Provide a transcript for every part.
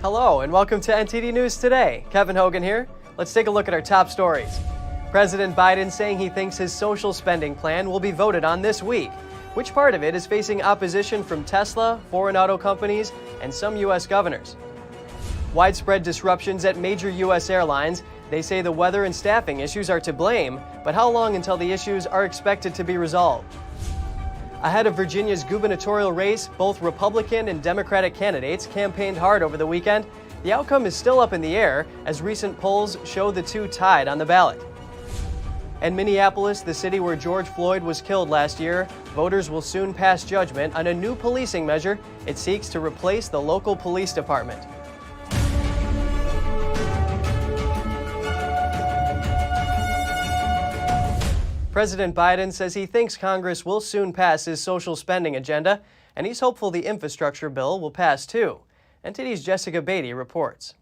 Hello and welcome to NTD News Today. Kevin Hogan here. Let's take a look at our top stories. President Biden saying he thinks his social spending plan will be voted on this week. Which part of it is facing opposition from Tesla, foreign auto companies, and some U.S. governors? Widespread disruptions at major U.S. airlines. They say the weather and staffing issues are to blame, but how long until the issues are expected to be resolved? Ahead of Virginia's gubernatorial race, both Republican and Democratic candidates campaigned hard over the weekend. The outcome is still up in the air as recent polls show the two tied on the ballot. In Minneapolis, the city where George Floyd was killed last year, voters will soon pass judgment on a new policing measure. It seeks to replace the local police department. President Biden says he thinks Congress will soon pass his social spending agenda, and he's hopeful the infrastructure bill will pass too. NTD's Jessica Beatty reports.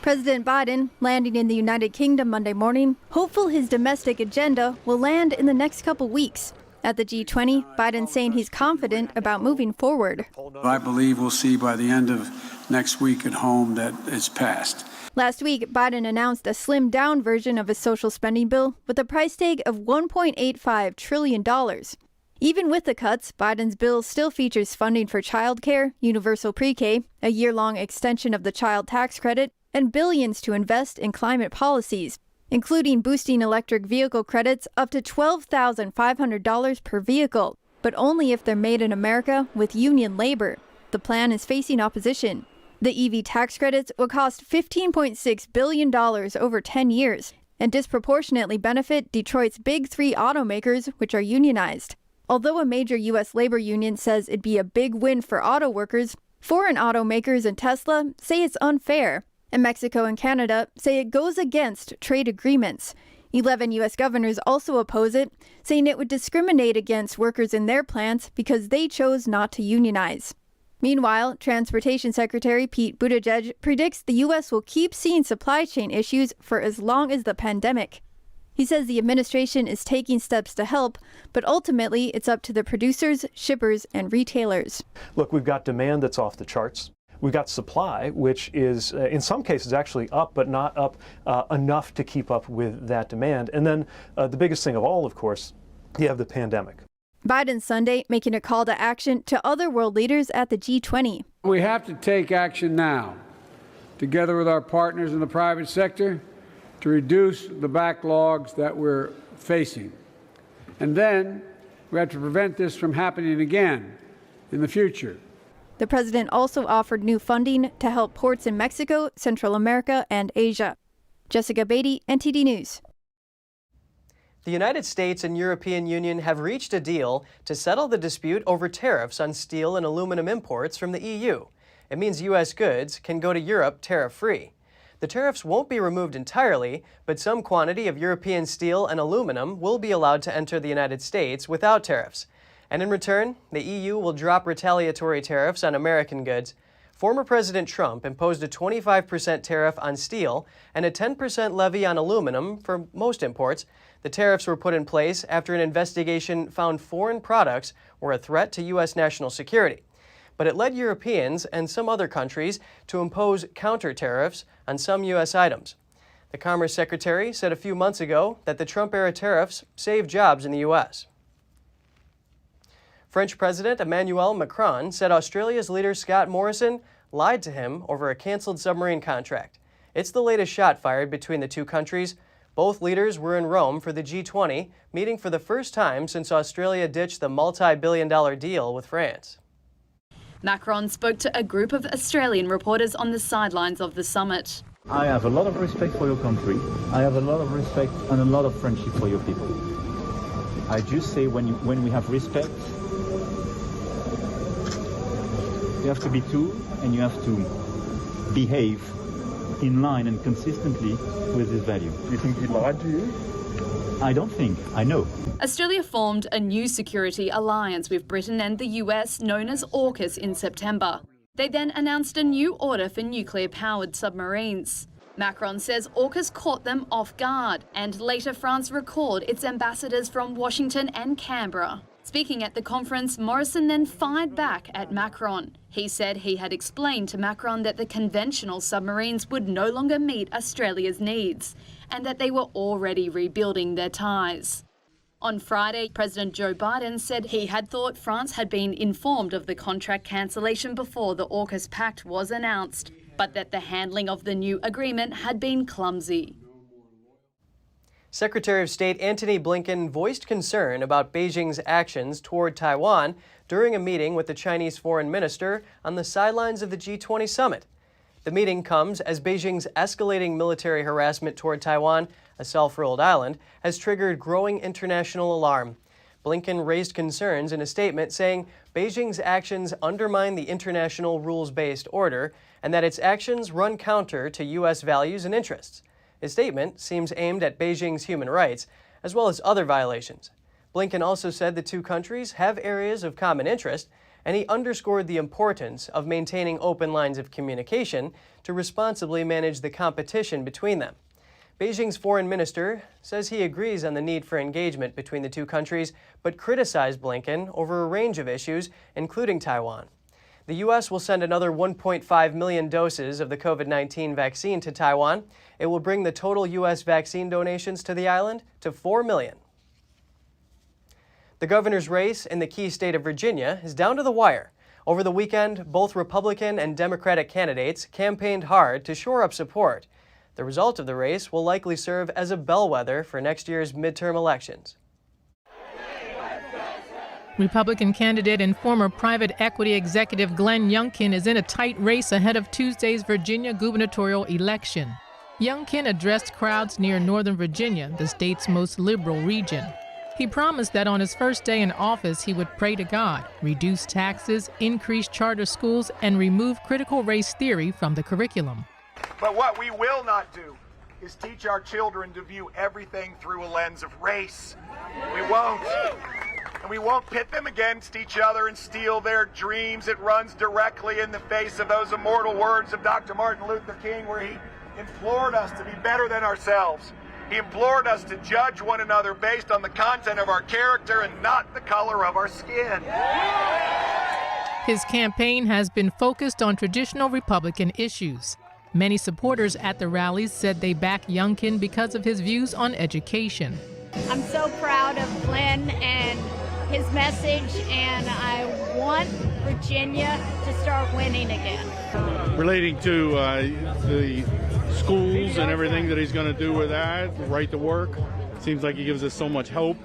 President Biden, landing in the United Kingdom Monday morning, hopeful his domestic agenda will land in the next couple weeks. At the G20, Biden saying he's confident about moving forward. I believe we'll see by the end of next week at home that it's passed. Last week, Biden announced a slimmed-down version of his social spending bill with a price tag of $1.85 trillion. Even with the cuts, Biden's bill still features funding for childcare, universal pre-K, a year-long extension of the child tax credit, and billions to invest in climate policies, including boosting electric vehicle credits up to $12,500 per vehicle, but only if they're made in America with union labor. The plan is facing opposition. The EV tax credits will cost $15.6 billion over 10 years and disproportionately benefit Detroit's big three automakers, which are unionized. Although a major U.S. labor union says it'd be a big win for auto workers, foreign automakers and Tesla say it's unfair, and Mexico and Canada say it goes against trade agreements. 11 U.S. governors also oppose it, saying it would discriminate against workers in their plants because they chose not to unionize. Meanwhile, Transportation Secretary Pete Buttigieg predicts the U.S. will keep seeing supply chain issues for as long as the pandemic. He says the administration is taking steps to help, but ultimately it's up to the producers, shippers, and retailers. Look, we've got demand that's off the charts. We've got supply, which is in some cases actually up, but not up enough to keep up with that demand. And then the biggest thing of all, of course, you have the pandemic. Biden Sunday making a call to action to other world leaders at the G20. We have to take action now, together with our partners in the private sector, to reduce the backlogs that we're facing. And then we have to prevent this from happening again in the future. The president also offered new funding to help ports in Mexico, Central America, and Asia. Jessica Beatty, NTD News. The United States and European Union have reached a deal to settle the dispute over tariffs on steel and aluminum imports from the EU. It means U.S. goods can go to Europe tariff-free. The tariffs won't be removed entirely, but some quantity of European steel and aluminum will be allowed to enter the United States without tariffs. And in return, the EU will drop retaliatory tariffs on American goods. Former President Trump imposed a 25% tariff on steel and a 10% levy on aluminum for most imports. The tariffs were put in place after an investigation found foreign products were a threat to U.S. national security. But it led Europeans and some other countries to impose counter tariffs on some U.S. items. The Commerce Secretary said a few months ago that the Trump-era tariffs saved jobs in the U.S. French President Emmanuel Macron said Australia's leader Scott Morrison lied to him over a canceled submarine contract. It's the latest shot fired between the two countries. Both leaders were in Rome for the G20, meeting for the first time since Australia ditched the multi-billion-dollar deal with France. Macron spoke to a group of Australian reporters on the sidelines of the summit. I have a lot of respect for your country. I have a lot of respect and a lot of friendship for your people. I just say when we have respect, you have to be true and you have to behave in line and consistently with this value. Do you think he lied to you? I don't think. I know. Australia formed a new security alliance with Britain and the US known as AUKUS in September. They then announced a new order for nuclear-powered submarines. Macron says AUKUS caught them off guard, and later France recalled its ambassadors from Washington and Canberra. Speaking at the conference, Morrison then fired back at Macron. He said he had explained to Macron that the conventional submarines would no longer meet Australia's needs and that they were already rebuilding their ties. On Friday, President Joe Biden said he had thought France had been informed of the contract cancellation before the AUKUS pact was announced, but that the handling of the new agreement had been clumsy. Secretary of State Antony Blinken voiced concern about Beijing's actions toward Taiwan during a meeting with the Chinese foreign minister on the sidelines of the G20 summit. The meeting comes as Beijing's escalating military harassment toward Taiwan, a self-ruled island, has triggered growing international alarm. Blinken raised concerns in a statement saying Beijing's actions undermine the international rules-based order and that its actions run counter to U.S. values and interests. His statement seems aimed at Beijing's human rights, as well as other violations. Blinken also said the two countries have areas of common interest, and he underscored the importance of maintaining open lines of communication to responsibly manage the competition between them. Beijing's foreign minister says he agrees on the need for engagement between the two countries, but criticized Blinken over a range of issues, including Taiwan. The U.S. will send another 1.5 million doses of the COVID-19 vaccine to Taiwan. It will bring the total U.S. vaccine donations to the island to 4 million. The governor's race in the key state of Virginia is down to the wire. Over the weekend, both Republican and Democratic candidates campaigned hard to shore up support. The result of the race will likely serve as a bellwether for next year's midterm elections. Republican candidate and former private equity executive Glenn Youngkin is in a tight race ahead of Tuesday's Virginia gubernatorial election. Youngkin addressed crowds near Northern Virginia, the state's most liberal region. He promised that on his first day in office, he would pray to God, reduce taxes, increase charter schools, and remove critical race theory from the curriculum. But what we will not do is teach our children to view everything through a lens of race. We won't. And we won't pit them against each other and steal their dreams. It runs directly in the face of those immortal words of Dr. Martin Luther King, where he implored us to be better than ourselves. He implored us to judge one another based on the content of our character and not the color of our skin. His campaign has been focused on traditional Republican issues. Many supporters at the rallies said they back Youngkin because of his views on education. I'm so proud of Glenn and his message, and I want Virginia to start winning again. Relating to the schools and everything that he's going to do with that, right to work, seems like he gives us so much hope,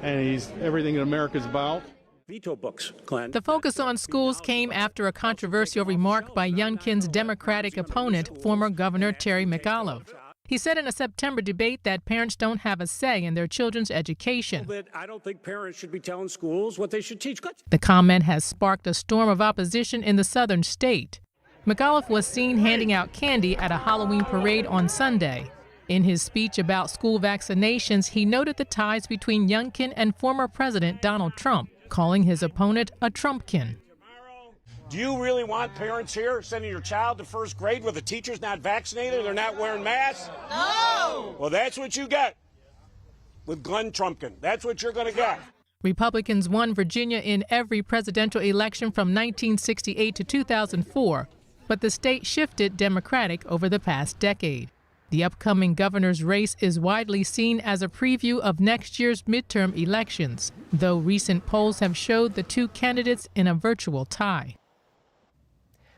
and he's everything that America's about. Veto books, Glenn. The focus on schools came after a controversial remark by Youngkin's Democratic opponent, former Governor Terry Mcauliffe. He said in a September debate that parents don't have a say in their children's education. I don't think parents should be telling schools what they should teach. The comment has sparked a storm of opposition in the southern state. Mcauliffe was seen handing out candy at a Halloween parade on Sunday. In his speech about school vaccinations, he noted the ties between Youngkin and former President Donald Trump, calling his opponent a Trumpkin. Do you really want parents here sending your child to first grade where the teacher's not vaccinated, they're not wearing masks? No! Well, that's what you get with Glenn Trumpkin. That's what you're going to get. Republicans won Virginia in every presidential election from 1968 to 2004, but the state shifted Democratic over the past decade. The upcoming governor's race is widely seen as a preview of next year's midterm elections, though recent polls have showed the two candidates in a virtual tie.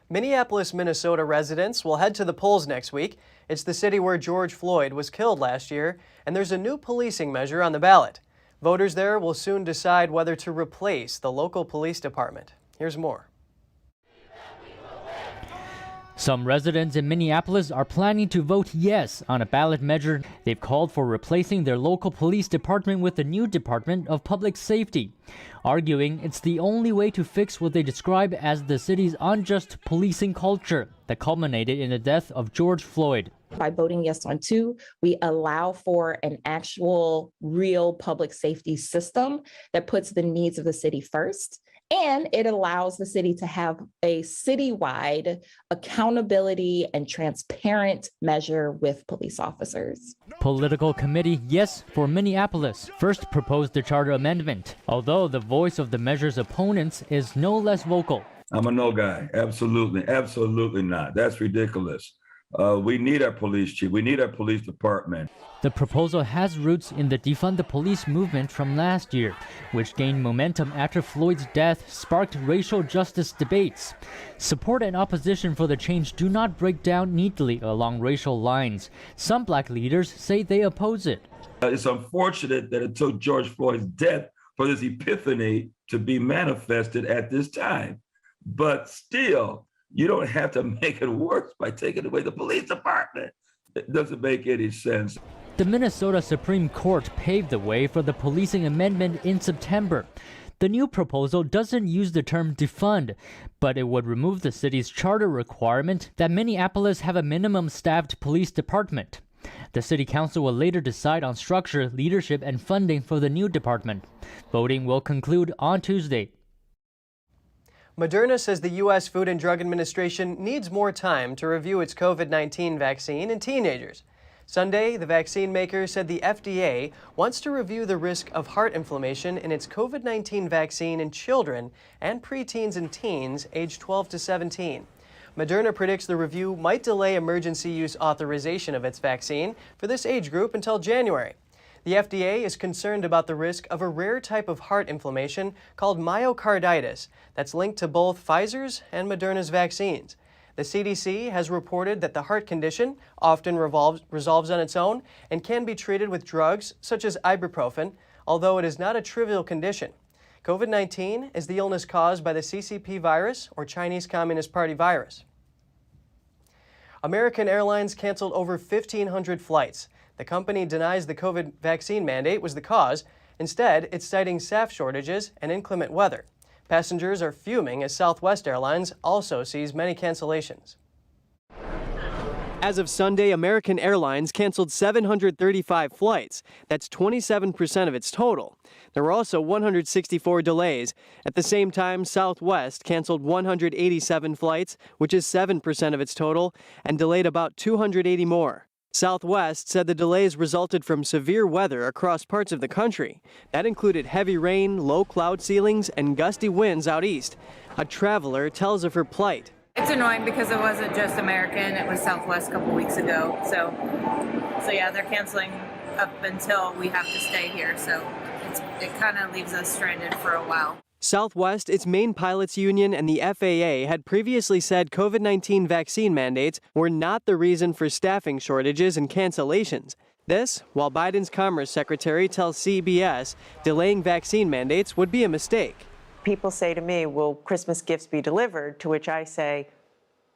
Minneapolis, Minnesota residents will head to the polls next week. It's the city where George Floyd was killed last year, and there's a new policing measure on the ballot. Voters there will soon decide whether to replace the local police department. Here's more. Some residents in Minneapolis are planning to vote yes on a ballot measure. They've called for replacing their local police department with a new Department of Public Safety, arguing it's the only way to fix what they describe as the city's unjust policing culture that culminated in the death of George Floyd. By voting yes on 2, we allow for an actual, real public safety system that puts the needs of the city first And it allows the city to have a citywide accountability and transparent measure with police officers. Political committee yes for Minneapolis first proposed the charter amendment, although the voice of the measure's opponents is no less vocal. I'm a no guy. Absolutely. Absolutely not. That's ridiculous. We need our police chief. We need our police department. The proposal has roots in the defund the police movement from last year, which gained momentum after Floyd's death sparked racial justice debates. Support and opposition for the change do not break down neatly along racial lines. Some black leaders say they oppose it. It's unfortunate that it took George Floyd's death for this epiphany to be manifested at this time. But still, you don't have to make it worse by taking away the police department. It doesn't make any sense. The Minnesota Supreme Court paved the way for the policing amendment in September. The new proposal doesn't use the term defund, but it would remove the city's charter requirement that Minneapolis have a minimum staffed police department. The city council will later decide on structure, leadership, and funding for the new department. Voting will conclude on Tuesday. Moderna says the U.S. Food and Drug Administration needs more time to review its COVID-19 vaccine in teenagers. Sunday, the vaccine maker said the FDA wants to review the risk of heart inflammation in its COVID-19 vaccine in children and preteens and teens aged 12 to 17. Moderna predicts the review might delay emergency use authorization of its vaccine for this age group until January. The FDA is concerned about the risk of a rare type of heart inflammation called myocarditis that's linked to both Pfizer's and Moderna's vaccines. The CDC has reported that the heart condition often resolves on its own and can be treated with drugs such as ibuprofen, although it is not a trivial condition. COVID-19 is the illness caused by the CCP virus or Chinese Communist Party virus. American Airlines canceled over 1,500 flights. The company denies the COVID vaccine mandate was the cause. Instead, it's citing staff shortages and inclement weather. Passengers are fuming as Southwest Airlines also sees many cancellations. As of Sunday, American Airlines canceled 735 flights. That's 27% of its total. There were also 164 delays. At the same time, Southwest canceled 187 flights, which is 7% of its total, and delayed about 280 more. Southwest said the delays resulted from severe weather across parts of the country. That included heavy rain, low cloud ceilings, and gusty winds out east. A traveler tells of her plight. It's annoying because it wasn't just American, it was Southwest a couple weeks ago. So yeah, they're canceling up until we have to stay here. So it kind of leaves us stranded for a while. Southwest, its main pilots union, and the FAA had previously said COVID-19 vaccine mandates were not the reason for staffing shortages and cancellations. This, while Biden's Commerce Secretary tells CBS delaying vaccine mandates would be a mistake. People say to me, will Christmas gifts be delivered? To which I say,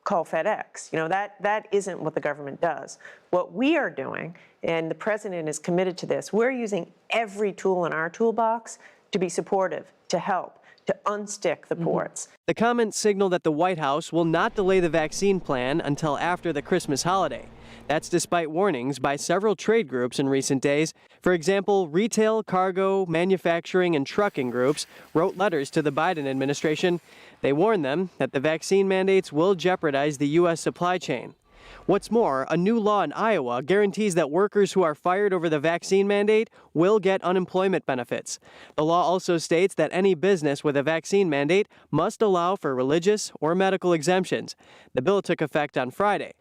call FedEx. You know, that isn't what the government does. What we are doing, and the president is committed to this, we're using every tool in our toolbox to be supportive, to help, to unstick the ports. The comments signal that the White House will not delay the vaccine plan until after the Christmas holiday. That's despite warnings by several trade groups in recent days. For example, retail, cargo, manufacturing, and trucking groups wrote letters to the Biden administration. They warned them that the vaccine mandates will jeopardize the U.S. supply chain. What's more, a new law in Iowa guarantees that workers who are fired over the vaccine mandate will get unemployment benefits. The law also states that any business with a vaccine mandate must allow for religious or medical exemptions. The bill took effect on Friday.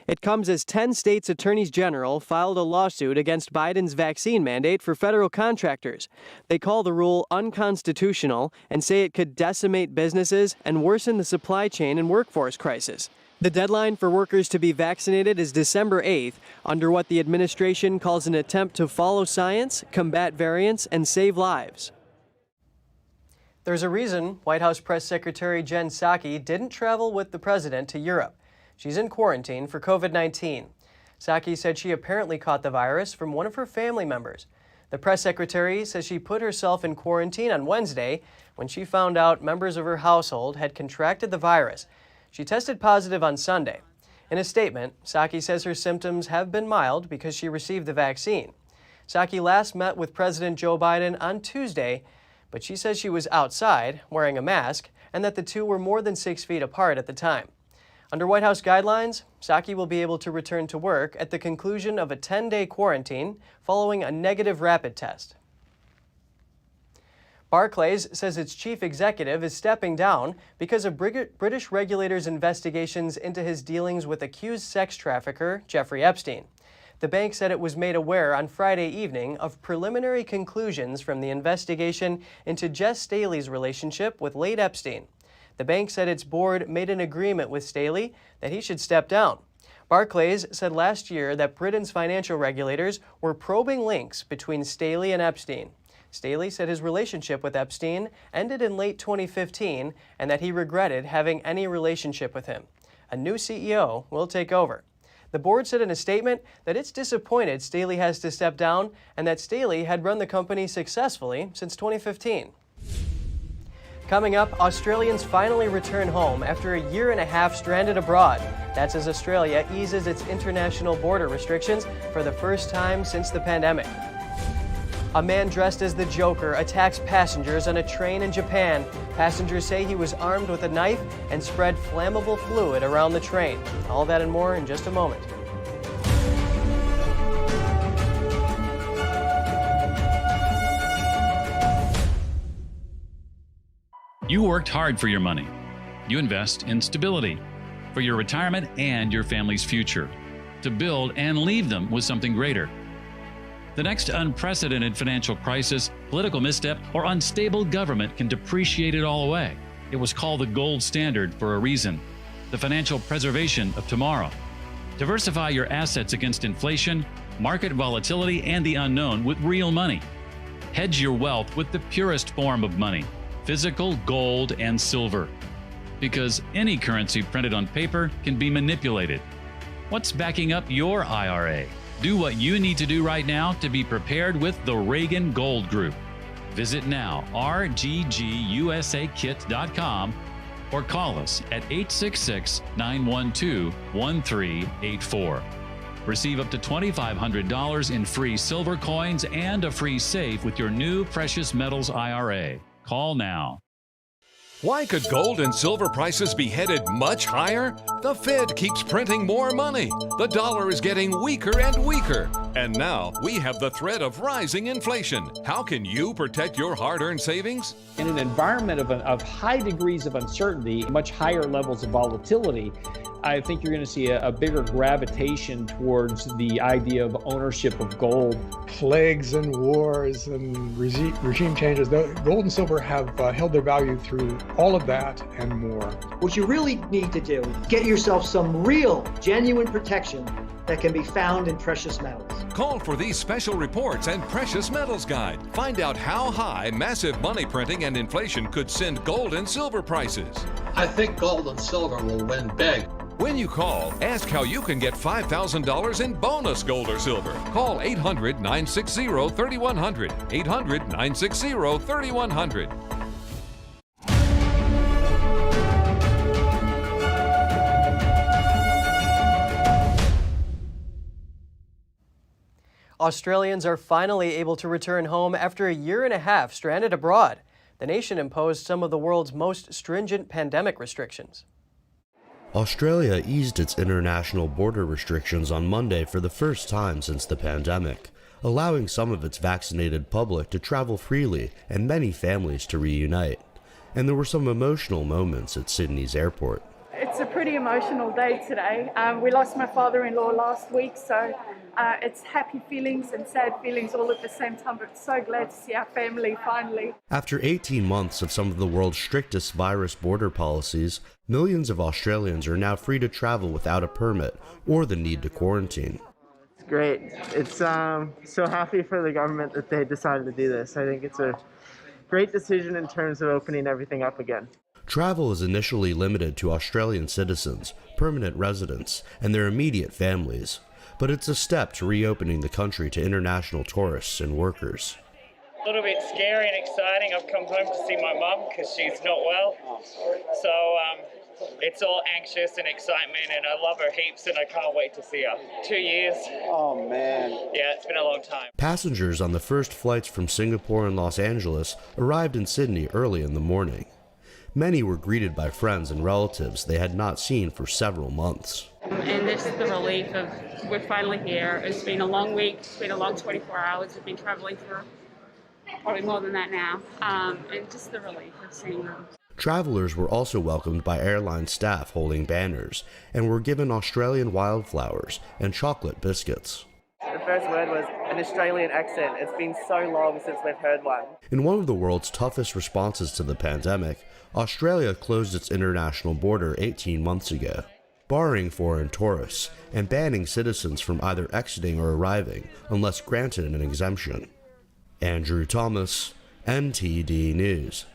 It comes as 10 states' attorneys general filed a lawsuit against Biden's vaccine mandate for federal contractors. They call the rule unconstitutional and say it could decimate businesses and worsen the supply chain and workforce crisis. The deadline for workers to be vaccinated is December 8th, under what the administration calls an attempt to follow science, combat variants, and save lives. There's a reason White House Press Secretary Jen Psaki didn't travel with the president to Europe. She's in quarantine for COVID-19. Psaki said she apparently caught the virus from one of her family members. The press secretary says she put herself in quarantine on Wednesday when she found out members of her household had contracted the virus. She tested positive on Sunday. In a statement, Psaki says her symptoms have been mild because she received the vaccine. Psaki last met with President Joe Biden on Tuesday, but she says she was outside wearing a mask and that the two were more than 6 feet apart at the time. Under White House guidelines, Psaki will be able to return to work at the conclusion of a 10-day quarantine following a negative rapid test. Barclays says its chief executive is stepping down because of British regulators' investigations into his dealings with accused sex trafficker Jeffrey Epstein. The bank said it was made aware on Friday evening of preliminary conclusions from the investigation into Jess Staley's relationship with late Epstein. The bank said its board made an agreement with Staley that he should step down. Barclays said last year that Britain's financial regulators were probing links between Staley and Epstein. Staley said his relationship with Epstein ended in late 2015 and that he regretted having any relationship with him. A new CEO will take over. The board said in a statement that it's disappointed Staley has to step down and that Staley had run the company successfully since 2015. Coming up, Australians finally return home after a year and a half stranded abroad. That's as Australia eases its international border restrictions for the first time since the pandemic. A man dressed as the Joker attacks passengers on a train in Japan. Passengers say he was armed with a knife and spread flammable fluid around the train. All that and more in just a moment. You worked hard for your money. You invest in stability for your retirement and your family's future, to build and leave them with something greater. The next unprecedented financial crisis, political misstep, or unstable government can depreciate it all away. It was called the gold standard for a reason, the financial preservation of tomorrow. Diversify your assets against inflation, market volatility, and the unknown with real money. Hedge your wealth with the purest form of money, physical gold and silver. Because any currency printed on paper can be manipulated. What's backing up your IRA? Do what you need to do right now to be prepared with the Reagan Gold Group. Visit now, rggusakit.com, or call us at 866-912-1384. Receive up to $2,500 in free silver coins and a free safe with your new precious metals IRA. Call now. Why could gold and silver prices be headed much higher? The Fed keeps printing more money. The dollar is getting weaker and weaker. And now we have the threat of rising inflation. How can you protect your hard-earned savings? In an environment of high degrees of uncertainty, much higher levels of volatility, I think you're going to see a bigger gravitation towards the idea of ownership of gold. Plagues and wars and regime changes, gold and silver have held their value through all of that and more. What you really need to do, get yourself some real, genuine protection that can be found in precious metals. Call for these special reports and Precious Metals Guide. Find out how high massive money printing and inflation could send gold and silver prices. I think gold and silver will win big. When you call, ask how you can get $5,000 in bonus gold or silver. Call 800-960-3100. 800-960-3100. Australians are finally able to return home after a year and a half stranded abroad. The nation imposed some of the world's most stringent pandemic restrictions. Australia eased its international border restrictions on Monday for the first time since the pandemic, allowing some of its vaccinated public to travel freely and many families to reunite. And there were some emotional moments at Sydney's airport. It's a pretty emotional day today. We lost my father-in-law last week, so it's happy feelings and sad feelings all at the same time, but so glad to see our family finally. After 18 months of some of the world's strictest virus border policies, millions of Australians are now free to travel without a permit or the need to quarantine. It's great. It's so happy for the government that they decided to do this. I think it's a great decision in terms of opening everything up again. Travel is initially limited to Australian citizens, permanent residents, and their immediate families, but it's a step to reopening the country to international tourists and workers. A little bit scary and exciting. I've come home to see my mum because she's not well. So it's all anxious and excitement, and I love her heaps, and I can't wait to see her. 2 years. Oh, man. Yeah, it's been a long time. Passengers on the first flights from Singapore and Los Angeles arrived in Sydney early in the morning. Many were greeted by friends and relatives they had not seen for several months. And this is the relief of we're finally here. It's been a long week. It's been a long 24 hours. We've been traveling for probably more than that now. And just the relief of seeing them. Travelers were also welcomed by airline staff holding banners and were given Australian wildflowers and chocolate biscuits. The first word was an Australian accent. It's been so long since we've heard one. In one of the world's toughest responses to the pandemic, Australia closed its international border 18 months ago, barring foreign tourists and banning citizens from either exiting or arriving unless granted an exemption. Andrew Thomas, NTD News.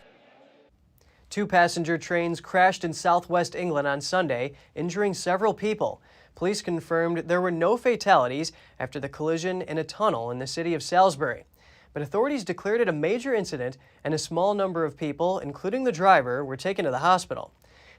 2 passenger trains crashed in southwest England on Sunday, injuring several people. Police confirmed there were no fatalities after the collision in a tunnel in the city of Salisbury. But authorities declared it a major incident, and a small number of people, including the driver, were taken to the hospital.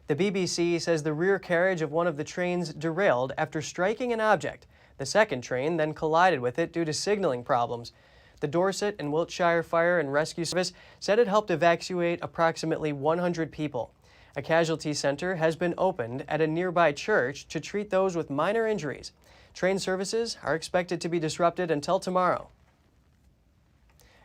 The BBC says the rear carriage of one of the trains derailed after striking an object. The second train then collided with it due to signaling problems. The Dorset and Wiltshire Fire and Rescue Service said it helped evacuate approximately 100 people. A casualty center has been opened at a nearby church to treat those with minor injuries. Train services are expected to be disrupted until tomorrow.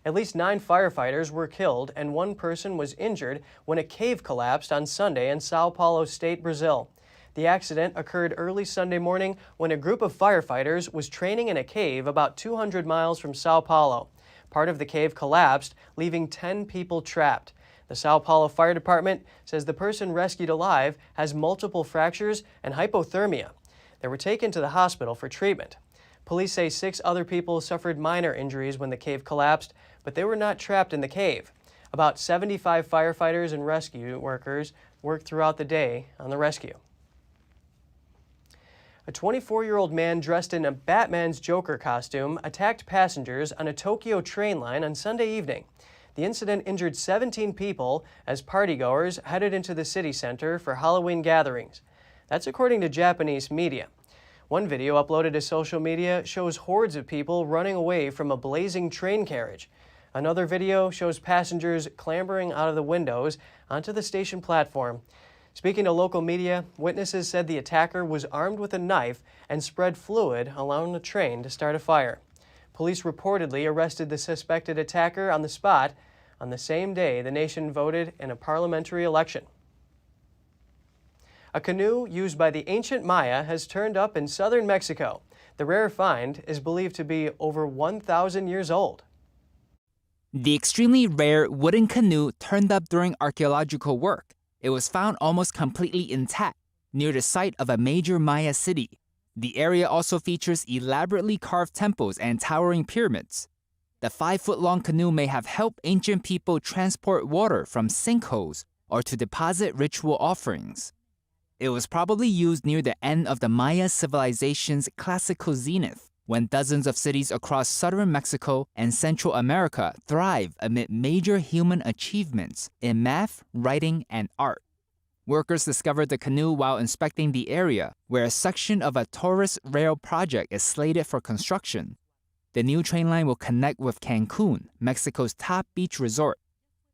At least 9 firefighters were killed and 1 person was injured when a cave collapsed on Sunday in Sao Paulo State, Brazil. The accident occurred early Sunday morning when a group of firefighters was training in a cave about 200 miles from Sao Paulo. Part of the cave collapsed, leaving 10 people trapped. The Sao Paulo Fire Department says the person rescued alive has multiple fractures and hypothermia. They were taken to the hospital for treatment. Police say 6 other people suffered minor injuries when the cave collapsed, but they were not trapped in the cave. About 75 firefighters and rescue workers worked throughout the day on the rescue. A 24-year-old man dressed in a Batman's Joker costume attacked passengers on a Tokyo train line on Sunday evening. The incident injured 17 people as partygoers headed into the city center for Halloween gatherings. That's according to Japanese media. One video uploaded to social media shows hordes of people running away from a blazing train carriage. Another video shows passengers clambering out of the windows onto the station platform. Speaking to local media, witnesses said the attacker was armed with a knife and spread fluid along the train to start a fire. Police reportedly arrested the suspected attacker on the spot on the same day the nation voted in a parliamentary election. A canoe used by the ancient Maya has turned up in southern Mexico. The rare find is believed to be over 1,000 years old. The extremely rare wooden canoe turned up during archaeological work. It was found almost completely intact near the site of a major Maya city. The area also features elaborately carved temples and towering pyramids. The 5-foot-long canoe may have helped ancient people transport water from sinkholes or to deposit ritual offerings. It was probably used near the end of the Maya civilization's classical zenith, when dozens of cities across southern Mexico and Central America thrive amid major human achievements in math, writing, and art. Workers discovered the canoe while inspecting the area, where a section of a tourist rail project is slated for construction. The new train line will connect with Cancun, Mexico's top beach resort.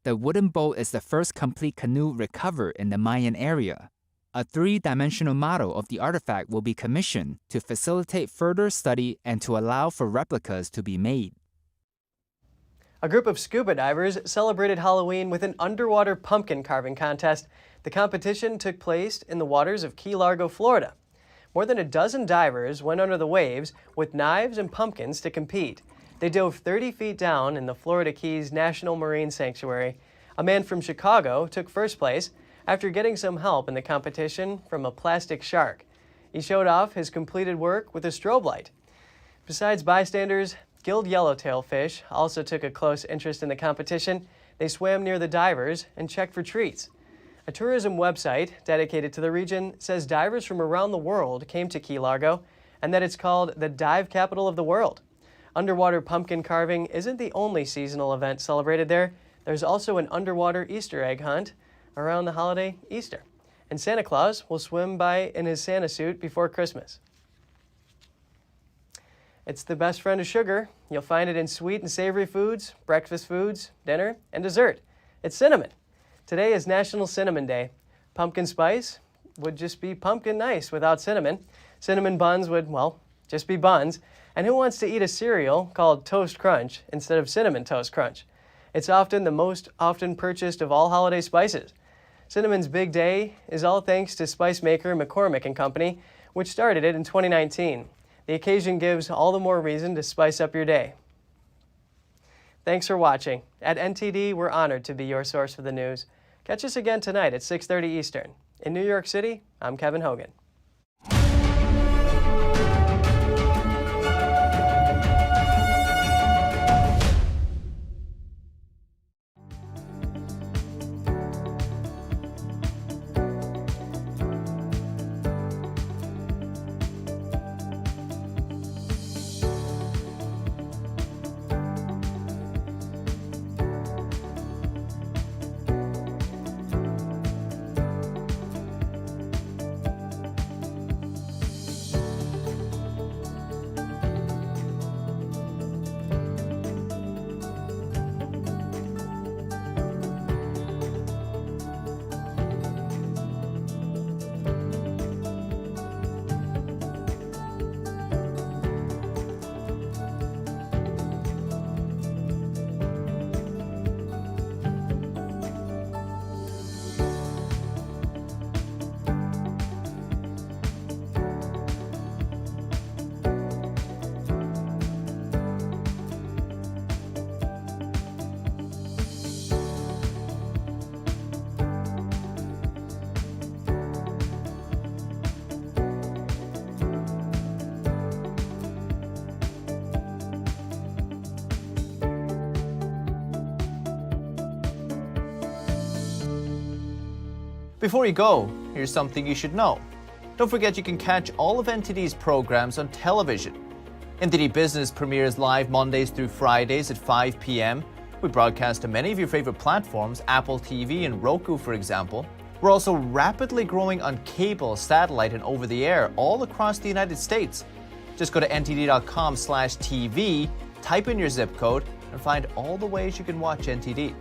The wooden boat is the first complete canoe recovered in the Mayan area. A 3-dimensional model of the artifact will be commissioned to facilitate further study and to allow for replicas to be made. A group of scuba divers celebrated Halloween with an underwater pumpkin carving contest. The competition took place in the waters of Key Largo, Florida. More than a dozen divers went under the waves with knives and pumpkins to compete. They dove 30 feet down in the Florida Keys National Marine Sanctuary. A man from Chicago took first place after getting some help in the competition from a plastic shark. He showed off his completed work with a strobe light. Besides bystanders, gilled yellowtail fish also took a close interest in the competition. They swam near the divers and checked for treats. A tourism website dedicated to the region says divers from around the world came to Key Largo and that it's called the dive capital of the world. Underwater pumpkin carving isn't the only seasonal event celebrated there. There's also an underwater Easter egg hunt around the holiday Easter. And Santa Claus will swim by in his Santa suit before Christmas. It's the best friend of sugar. You'll find it in sweet and savory foods, breakfast foods, dinner, and dessert. It's cinnamon. Today is National Cinnamon Day. Pumpkin spice would just be pumpkin nice without cinnamon. Cinnamon buns would, well, just be buns. And who wants to eat a cereal called Toast Crunch instead of Cinnamon Toast Crunch? It's often the most often purchased of all holiday spices. Cinnamon's big day is all thanks to spice maker McCormick & Company, which started it in 2019. The occasion gives all the more reason to spice up your day. Thanks for watching. At NTD, we're honored to be your source for the news. Catch us again tonight at 6:30 Eastern. In New York City, I'm Kevin Hogan. Before you go, here's something you should know. Don't forget you can catch all of NTD's programs on television. NTD Business premieres live Mondays through Fridays at 5 p.m. We broadcast to many of your favorite platforms, Apple TV and Roku, for example. We're also rapidly growing on cable, satellite, and over-the-air all across the United States. Just go to ntd.com/TV, type in your zip code, and find all the ways you can watch NTD.